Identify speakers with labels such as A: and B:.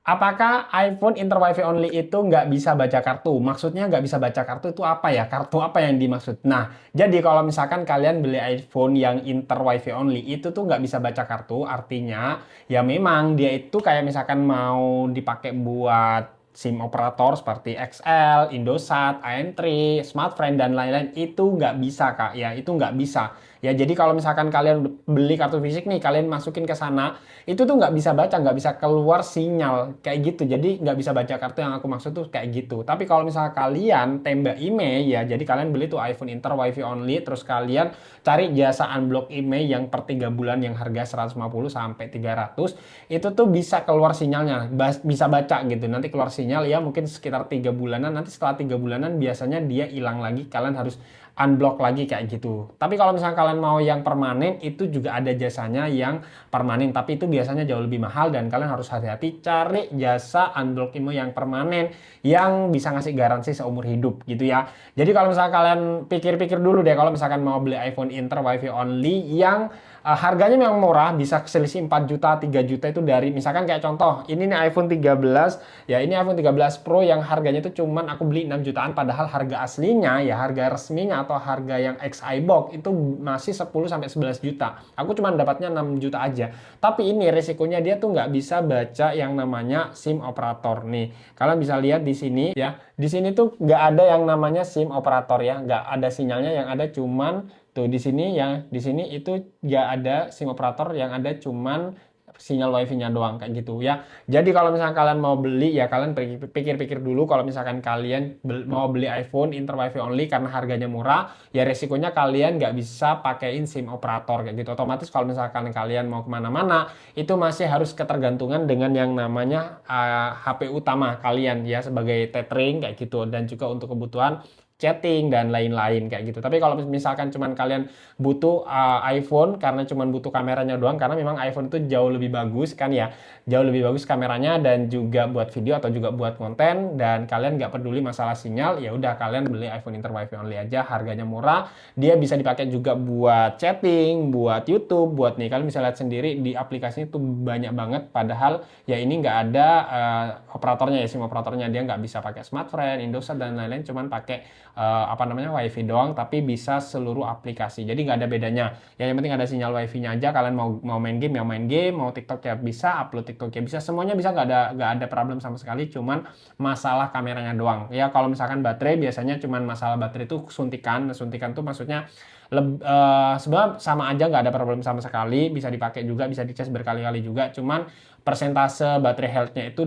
A: Apakah iPhone Inter WiFi only itu nggak bisa baca kartu? Maksudnya nggak bisa baca kartu itu apa ya? Kartu apa yang dimaksud? Nah, jadi kalau misalkan kalian beli iPhone yang Inter WiFi only itu tuh nggak bisa baca kartu, artinya ya memang dia itu kayak misalkan mau dipakai buat SIM operator seperti XL, Indosat, AN3, Smartfren, dan lain-lain itu nggak bisa Kak. Ya, itu nggak bisa. Ya, jadi kalau misalkan kalian beli kartu fisik nih, kalian masukin ke sana, itu tuh nggak bisa baca, nggak bisa keluar sinyal kayak gitu. Jadi nggak bisa baca kartu, yang aku maksud tuh kayak gitu. Tapi kalau misalnya kalian tembak email ya, jadi kalian beli tuh iPhone Inter WiFi only, terus kalian cari jasa unblock email yang per 3 bulan yang harga 150 sampai 300, itu tuh bisa keluar sinyalnya, bisa baca gitu. Nanti keluar sinyal ya mungkin sekitar 3 bulanan, nanti setelah 3 bulanan biasanya dia hilang lagi, kalian harus unblock lagi kayak gitu. Tapi kalau misalnya kalian mau yang permanen, itu juga ada jasanya yang permanen, tapi itu biasanya jauh lebih mahal dan kalian harus hati-hati cari jasa unblock IMEI yang permanen yang bisa ngasih garansi seumur hidup gitu ya. Jadi kalau misalnya kalian pikir-pikir dulu deh, kalau misalkan mau beli iPhone Inter WiFi only yang harganya memang murah, bisa selisih 4 juta, 3 juta itu dari misalkan kayak contoh, ini nih iPhone 13, ya ini iPhone 13 Pro yang harganya itu cuman aku beli 6 jutaan, padahal harga aslinya ya harga resminya atau harga yang ex iBox itu masih 10 sampai 11 juta. Aku cuma dapatnya 6 juta aja. Tapi ini resikonya dia tuh nggak bisa baca yang namanya SIM operator nih. Kalian bisa lihat di sini ya. Di sini tuh nggak ada yang namanya SIM operator ya, nggak ada sinyalnya, yang ada cuman tuh di sini ya, di sini itu nggak ada SIM operator, yang ada cuman sinyal wifi-nya doang kayak gitu ya. Jadi kalau misalkan kalian mau beli ya kalian pikir-pikir dulu, kalau misalkan kalian mau beli iPhone Inter WiFi only karena harganya murah, ya resikonya kalian nggak bisa pakein SIM operator kayak gitu. Otomatis kalau misalkan kalian mau kemana-mana itu masih harus ketergantungan dengan yang namanya HP utama kalian ya, sebagai tethering kayak gitu, dan juga untuk kebutuhan chatting dan lain-lain kayak gitu. Tapi kalau misalkan cuman kalian butuh iPhone karena cuman butuh kameranya doang, karena memang iPhone itu jauh lebih bagus kan ya, jauh lebih bagus kameranya dan juga buat video atau juga buat konten, dan kalian nggak peduli masalah sinyal, ya udah kalian beli iPhone Inter WiFi only aja, harganya murah, dia bisa dipakai juga buat chatting, buat YouTube, buat nih kalian bisa lihat sendiri di aplikasinya tuh banyak banget, padahal ya ini nggak ada operatornya ya, SIM operatornya, dia nggak bisa pakai Smartfren, Indosat dan lain-lain, cuman pakai apa namanya wifi doang, tapi bisa seluruh aplikasi, jadi nggak ada bedanya ya, yang penting ada sinyal wifi-nya aja. Kalian mau main game ya main game, mau TikTok ya bisa, upload TikTok ya bisa, semuanya bisa, nggak ada problem sama sekali, cuman masalah kameranya doang ya. Kalau misalkan baterai, biasanya cuman masalah baterai itu suntikan tuh maksudnya sebenarnya sama aja, nggak ada problem sama sekali, bisa dipakai juga, bisa dicas berkali-kali juga, cuman persentase baterai health-nya itu